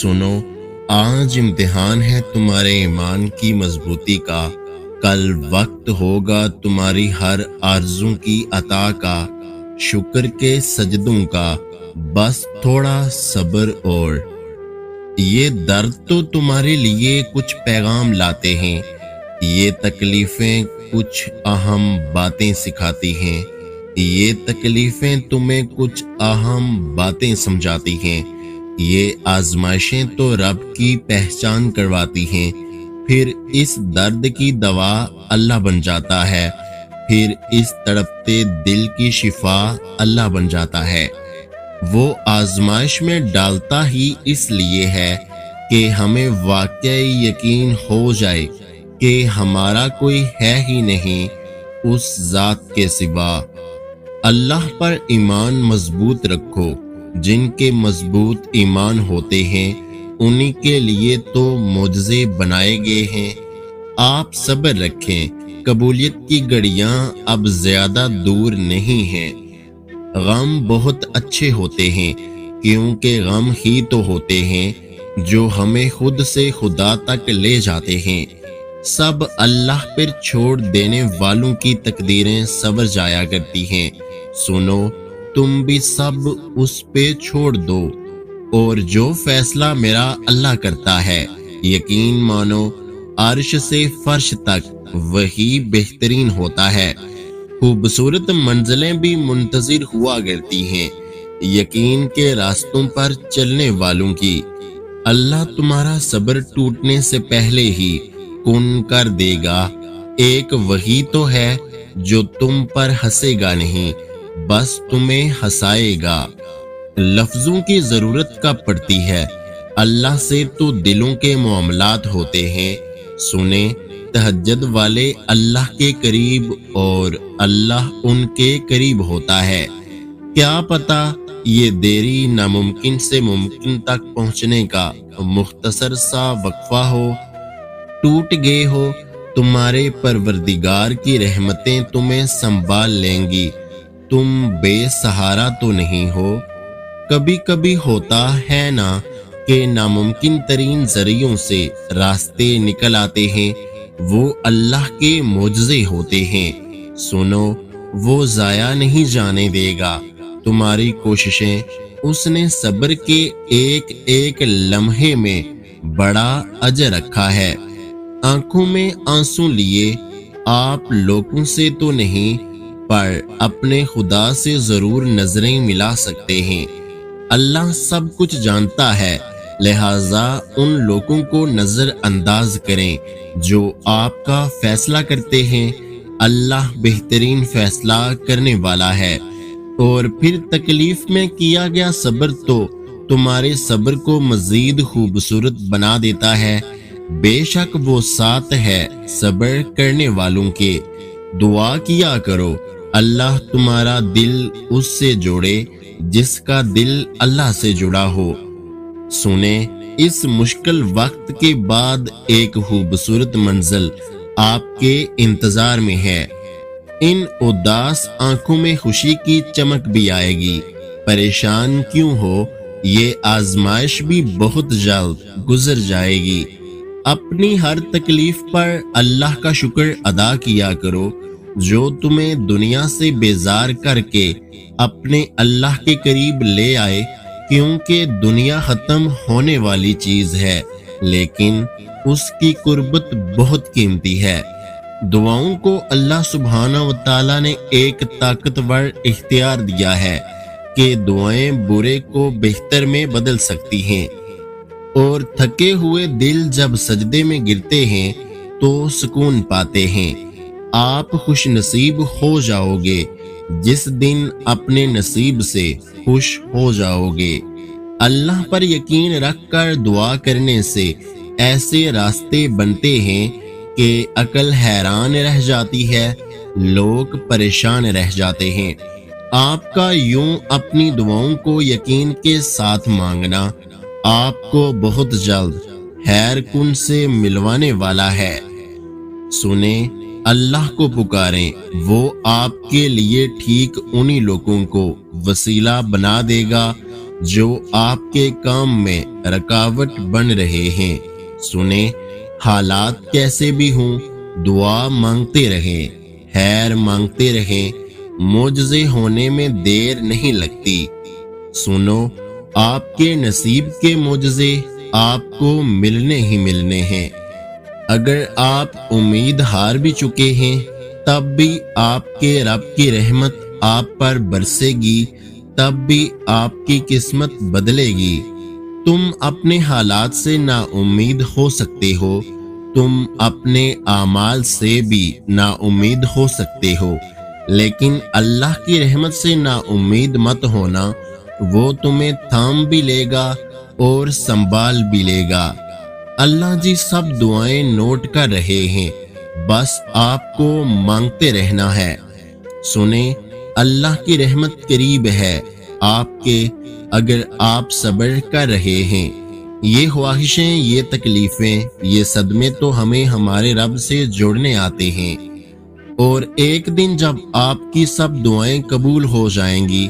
سنو، آج امتحان ہے تمہارے ایمان کی مضبوطی کا، کل وقت ہوگا تمہاری ہر آرزو کی عطا کا، شکر کے سجدوں کا، بس تھوڑا صبر اور یہ درد تو تمہارے لیے کچھ پیغام لاتے ہیں، یہ تکلیفیں کچھ اہم باتیں سکھاتی ہیں، یہ تکلیفیں تمہیں کچھ اہم باتیں سمجھاتی ہیں، یہ آزمائشیں تو رب کی پہچان کرواتی ہیں، پھر اس درد کی دوا اللہ بن جاتا ہے، پھر اس تڑپتے دل کی شفا اللہ بن جاتا ہے۔ وہ آزمائش میں ڈالتا ہی اس لیے ہے کہ ہمیں واقعی یقین ہو جائے کہ ہمارا کوئی ہے ہی نہیں اس ذات کے سوا۔ اللہ پر ایمان مضبوط رکھو، جن کے مضبوط ایمان ہوتے ہیں انہی کے لیے تو معجزے بنائے گئے ہیں۔ آپ صبر رکھیں، قبولیت کی گھڑیاں اب زیادہ دور نہیں ہیں۔ غم بہت اچھے ہوتے ہیں، کیونکہ غم ہی تو ہوتے ہیں جو ہمیں خود سے خدا تک لے جاتے ہیں۔ سب اللہ پر چھوڑ دینے والوں کی تقدیریں صبر جایا کرتی ہیں۔ سنو، تم بھی سب اس پہ چھوڑ دو، اور جو فیصلہ میرا اللہ کرتا ہے، یقین مانو عرش سے فرش تک وہی بہترین ہوتا ہے۔ خوبصورت منزلیں بھی منتظر ہوا کرتی ہیں یقین کے راستوں پر چلنے والوں کی۔ اللہ تمہارا صبر ٹوٹنے سے پہلے ہی کن کر دے گا۔ ایک وہی تو ہے جو تم پر ہنسے گا نہیں، بس تمہیں ہنسائے گا۔ لفظوں کی ضرورت کب پڑتی ہے؟ اللہ سے تو دلوں کے معاملات ہوتے ہیں۔ سنیں، تہجد والے اللہ کے قریب اور اللہ ان کے قریب ہوتا ہے۔ کیا پتہ یہ دیری ناممکن سے ممکن تک پہنچنے کا مختصر سا وقفہ ہو۔ ٹوٹ گئے ہو، تمہارے پروردگار کی رحمتیں تمہیں سنبھال لیں گی، تم بے سہارا تو نہیں ہو۔ کبھی کبھی ہوتا ہے نا کہ ناممکن ترین ذریعوں سے راستے نکل آتے ہیں، وہ اللہ کے معجزے ہوتے ہیں۔ سنو، وہ ضائع نہیں جانے دے گا تمہاری کوششیں۔ اس نے صبر کے ایک ایک لمحے میں بڑا اجر رکھا ہے۔ آنکھوں میں آنسو لیے آپ لوگوں سے تو نہیں، پر اپنے خدا سے ضرور نظریں ملا سکتے ہیں۔ اللہ سب کچھ جانتا ہے، لہٰذا ان لوگوں کو نظر انداز کریں جو آپ کا فیصلہ کرتے ہیں۔ اللہ بہترین فیصلہ کرنے والا ہے۔ اور پھر تکلیف میں کیا گیا صبر تو تمہارے صبر کو مزید خوبصورت بنا دیتا ہے۔ بے شک وہ ساتھ ہے صبر کرنے والوں کے۔ دعا کیا کرو، اللہ تمہارا دل اس سے جوڑے جس کا دل اللہ سے جڑا ہو۔ سنیں، اس مشکل وقت کے بعد ایک خوبصورت منزل آپ کے انتظار میں ہے۔ ان اداس آنکھوں میں خوشی کی چمک بھی آئے گی۔ پریشان کیوں ہو، یہ آزمائش بھی بہت جلد گزر جائے گی۔ اپنی ہر تکلیف پر اللہ کا شکر ادا کیا کرو جو تمہیں دنیا سے بیزار کر کے اپنے اللہ کے قریب لے آئے، کیونکہ دنیا ختم ہونے والی چیز ہے لیکن اس کی قربت بہت قیمتی ہے۔ دعاؤں کو اللہ سبحانہ وتعالی نے ایک طاقتور اختیار دیا ہے کہ دعائیں برے کو بہتر میں بدل سکتی ہیں، اور تھکے ہوئے دل جب سجدے میں گرتے ہیں تو سکون پاتے ہیں۔ آپ خوش نصیب ہو جاؤ گے جس دن اپنے نصیب سے خوش ہو جاؤ گے۔ اللہ پر یقین رکھ کر دعا کرنے سے ایسے راستے بنتے ہیں کہ عقل حیران رہ جاتی ہے، لوگ پریشان رہ جاتے ہیں۔ آپ کا یوں اپنی دعاؤں کو یقین کے ساتھ مانگنا آپ کو بہت جلد خیر کن سے ملوانے والا ہے۔ سنیں، اللہ کو پکاریں، وہ آپ کے لیے ٹھیک انہی لوگوں کو وسیلہ بنا دے گا جو آپ کے کام میں رکاوٹ بن رہے ہیں۔ سنیں، حالات کیسے بھی ہوں، دعا مانگتے رہیں، خیر مانگتے رہیں، معجزے ہونے میں دیر نہیں لگتی۔ سنو، آپ کے نصیب کے معجزے آپ کو ملنے ہی ملنے ہیں۔ اگر آپ امید ہار بھی چکے ہیں، تب بھی آپ کے رب کی رحمت آپ پر برسے گی، تب بھی آپ کی قسمت بدلے گی۔ تم اپنے حالات سے نا امید ہو سکتے ہو، تم اپنے اعمال سے بھی نا امید ہو سکتے ہو، لیکن اللہ کی رحمت سے نا امید مت ہونا، وہ تمہیں تھام بھی لے گا اور سنبھال بھی لے گا۔ اللہ جی سب دعائیں نوٹ کر رہے ہیں، بس آپ کو مانگتے رہنا ہے۔ سنیں، اللہ کی رحمت قریب ہے آپ کے، اگر آپ صبر کر رہے ہیں۔ یہ خواہشیں، یہ تکلیفیں، یہ صدمے تو ہمیں ہمارے رب سے جوڑنے آتے ہیں، اور ایک دن جب آپ کی سب دعائیں قبول ہو جائیں گی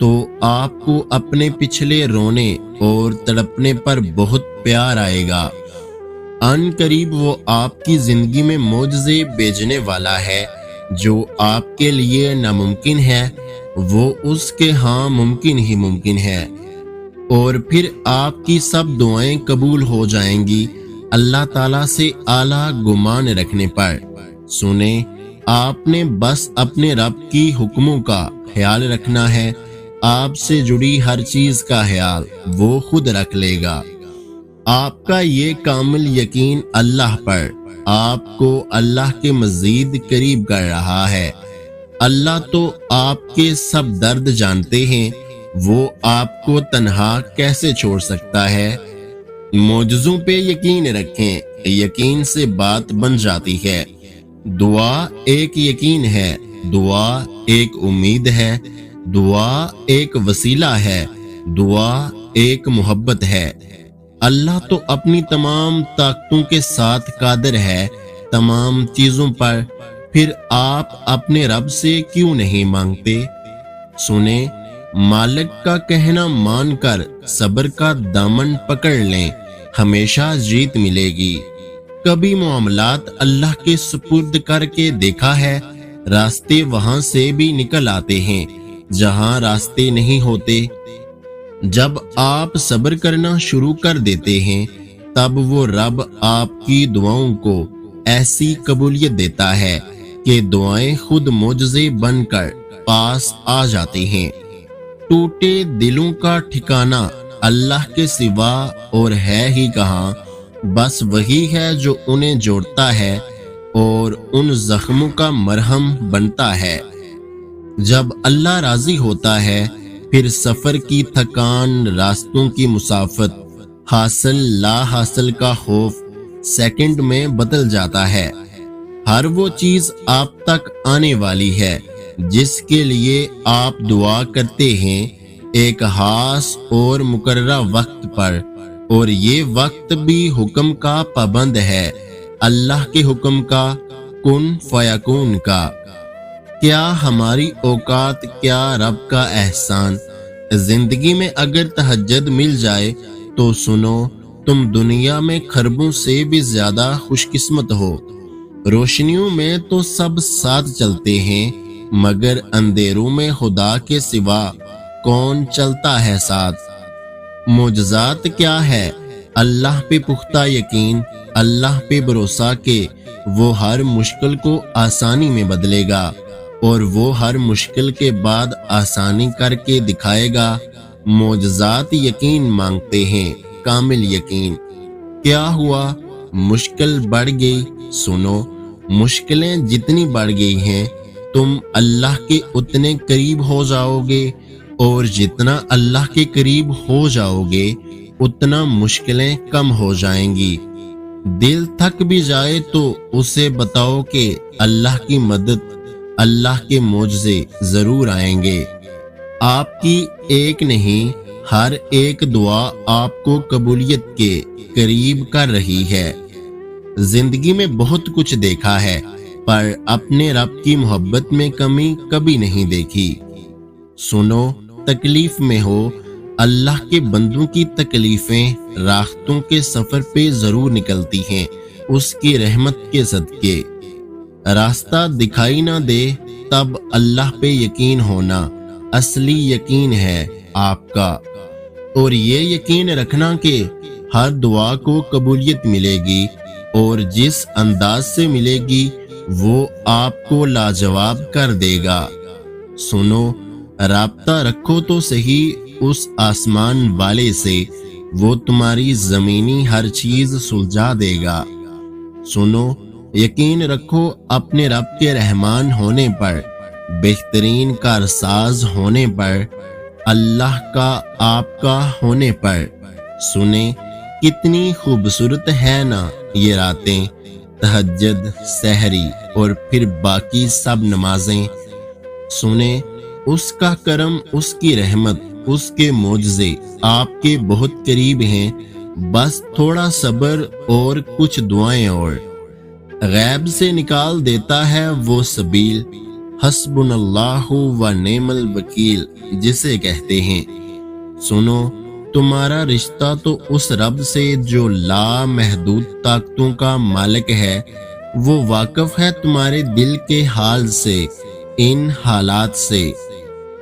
تو آپ کو اپنے پچھلے رونے اور تڑپنے پر بہت پیار آئے گا۔ ان قریب وہ آپ کی زندگی میں معجزے بھیجنے والا ہے، جو آپ کے لیے ناممکن ہے وہ اس کے ہاں ممکن ہی ممکن ہے، اور پھر آپ کی سب دعائیں قبول ہو جائیں گی اللہ تعالیٰ سے اعلیٰ گمان رکھنے پر۔ سنیں، آپ نے بس اپنے رب کی حکموں کا خیال رکھنا ہے، آپ سے جڑی ہر چیز کا خیال وہ خود رکھ لے گا۔ آپ کا یہ کامل یقین اللہ پر آپ کو اللہ کے مزید قریب کر رہا ہے۔ اللہ تو آپ کے سب درد جانتے ہیں، وہ آپ کو تنہا کیسے چھوڑ سکتا ہے؟ معجزوں پہ یقین رکھیں، یقین سے بات بن جاتی ہے۔ دعا ایک یقین ہے، دعا ایک امید ہے، دعا ایک وسیلہ ہے، دعا ایک محبت ہے۔ اللہ تو اپنی تمام طاقتوں کے ساتھ قادر ہے تمام چیزوں پر، پھر آپ اپنے رب سے کیوں نہیں مانگتے؟ سنیں، مالک کا کہنا مان کر صبر کا دامن پکڑ لیں، ہمیشہ جیت ملے گی۔ کبھی معاملات اللہ کے سپرد کر کے دیکھا ہے، راستے وہاں سے بھی نکل آتے ہیں جہاں راستے نہیں ہوتے۔ جب آپ صبر کرنا شروع کر دیتے ہیں، تب وہ رب آپ کی دعاؤں کو ایسی قبولیت دیتا ہے کہ دعائیں خود معجزے بن کر پاس آ جاتی ہیں۔ ٹوٹے دلوں کا ٹھکانہ اللہ کے سوا اور ہے ہی کہاں، بس وہی ہے جو انہیں جوڑتا ہے اور ان زخموں کا مرہم بنتا ہے۔ جب اللہ راضی ہوتا ہے، پھر سفر کی تھکان، راستوں کی مسافت، حاصل لا حاصل کا خوف سیکنڈ میں بدل جاتا ہے۔ ہر وہ چیز آپ تک آنے والی ہے جس کے لیے آپ دعا کرتے ہیں، ایک خاص اور مقررہ وقت پر، اور یہ وقت بھی حکم کا پابند ہے، اللہ کے حکم کا، کن فیکون کا۔ کیا ہماری اوقات، کیا رب کا احسان۔ زندگی میں اگر تہجد مل جائے تو سنو، تم دنیا میں خربوں سے بھی زیادہ خوش قسمت ہو۔ روشنیوں میں تو سب ساتھ چلتے ہیں، مگر اندھیروں میں خدا کے سوا کون چلتا ہے ساتھ؟ معجزات کیا ہے؟ اللہ پہ پختہ یقین، اللہ پہ بھروسہ کہ وہ ہر مشکل کو آسانی میں بدلے گا، اور وہ ہر مشکل کے بعد آسانی کر کے دکھائے گا۔ معجزات یقین مانگتے ہیں، کامل یقین۔ کیا ہوا؟ مشکل بڑھ گئی۔ سنو، مشکلیں جتنی بڑھ گئی ہیں، تم اللہ کے اتنے قریب ہو جاؤ گے، اور جتنا اللہ کے قریب ہو جاؤ گے اتنا مشکلیں کم ہو جائیں گی۔ دل تھک بھی جائے تو اسے بتاؤ کہ اللہ کی مدد، اللہ کے معجزے ضرور آئیں گے۔ آپ کی ایک نہیں، ہر ایک دعا آپ کو قبولیت کے قریب کر رہی ہے۔ زندگی میں بہت کچھ دیکھا ہے، پر اپنے رب کی محبت میں کمی کبھی نہیں دیکھی۔ سنو، تکلیف میں ہو اللہ کے بندوں کی تکلیفیں راحتوں کے سفر پہ ضرور نکلتی ہیں اس کی رحمت کے صدقے۔ راستہ دکھائی نہ دے تب اللہ پہ یقین ہونا اصلی یقین ہے آپ کا، اور یہ یقین رکھنا کہ ہر دعا کو قبولیت ملے گی اور جس انداز سے ملے گی وہ آپ کو لاجواب کر دے گا۔ سنو، رابطہ رکھو تو صحیح اس آسمان والے سے، وہ تمہاری زمینی ہر چیز سلجھا دے گا۔ سنو، یقین رکھو اپنے رب کے رحمان ہونے پر، بہترین کارساز ہونے پر، اللہ کا آپ کا ہونے پر۔ سنیں، کتنی خوبصورت ہے نا یہ راتیں، تہجد، سحری اور پھر باقی سب نمازیں۔ سنیں، اس کا کرم، اس کی رحمت، اس کے معجزے آپ کے بہت قریب ہیں، بس تھوڑا صبر اور کچھ دعائیں اور۔ غیب سے نکال دیتا ہے وہ سبیل، حسبنا اللہ و نعم الوکیل جسے کہتے ہیں۔ سنو، تمہارا رشتہ تو اس رب سے جو لامحدود طاقتوں کا مالک ہے، وہ واقف ہے تمہارے دل کے حال سے، ان حالات سے۔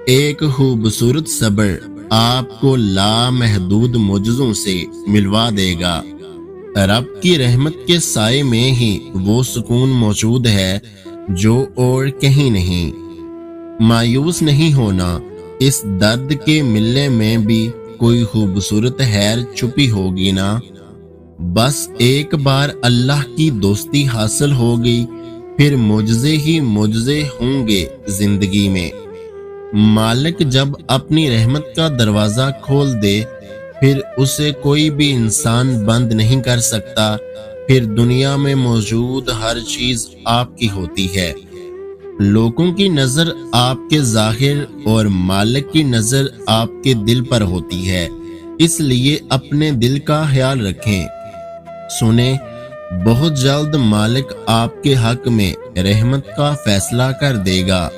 ایک خوبصورت صبر آپ کو لامحدود معجزوں سے ملوا دے گا۔ رب کی رحمت کے سائے میں ہی وہ سکون موجود ہے جو اور کہیں نہیں۔ مایوس نہیں ہونا، اس درد کے ملنے میں بھی کوئی خوبصورت خیر چھپی ہوگی نا۔ بس ایک بار اللہ کی دوستی حاصل ہوگی، پھر معجزے ہی معجزے ہوں گے زندگی میں۔ مالک جب اپنی رحمت کا دروازہ کھول دے پھر اسے کوئی بھی انسان بند نہیں کر سکتا، پھر دنیا میں موجود ہر چیز آپ کی ہوتی ہے۔ لوگوں کی نظر آپ کے ظاہر اور مالک کی نظر آپ کے دل پر ہوتی ہے، اس لیے اپنے دل کا خیال رکھیں۔ سنیں، بہت جلد مالک آپ کے حق میں رحمت کا فیصلہ کر دے گا۔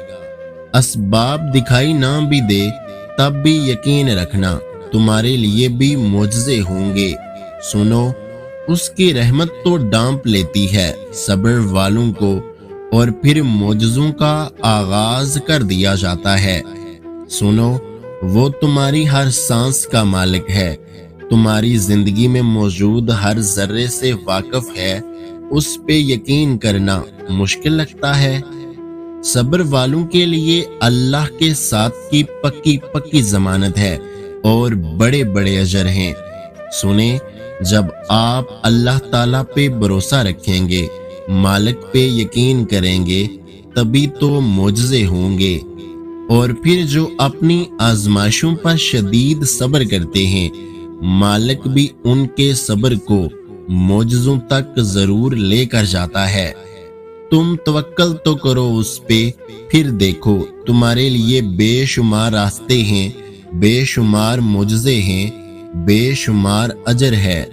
اسباب دکھائی نہ بھی دے تب بھی یقین رکھنا تمہارے لیے بھی معجزے ہوں گے۔ سنو، اس کی رحمت تو ڈانپ لیتی ہے صبر والوں کو، اور پھر معجزوں کا آغاز کر دیا جاتا ہے۔ سنو، وہ تمہاری ہر سانس کا مالک ہے، تمہاری زندگی میں موجود ہر ذرے سے واقف ہے۔ اس پہ یقین کرنا مشکل لگتا ہے؟ صبر والوں کے لیے اللہ کے ساتھ کی پکی پکی ضمانت ہے اور بڑے بڑے اجر ہیں۔ سنیں، جب آپ اللہ تعالیٰ پہ بھروسہ رکھیں گے، مالک پہ یقین کریں گے، تبھی تو معجزے ہوں گے۔ اور پھر جو اپنی آزمائشوں پر شدید صبر کرتے ہیں، مالک بھی ان کے صبر کو معجزوں تک ضرور لے کر جاتا ہے۔ تم توکل تو کرو اس پہ، پھر دیکھو تمہارے لیے بے شمار راستے ہیں، بے شمار معجزے ہیں، بے شمار اجر ہے۔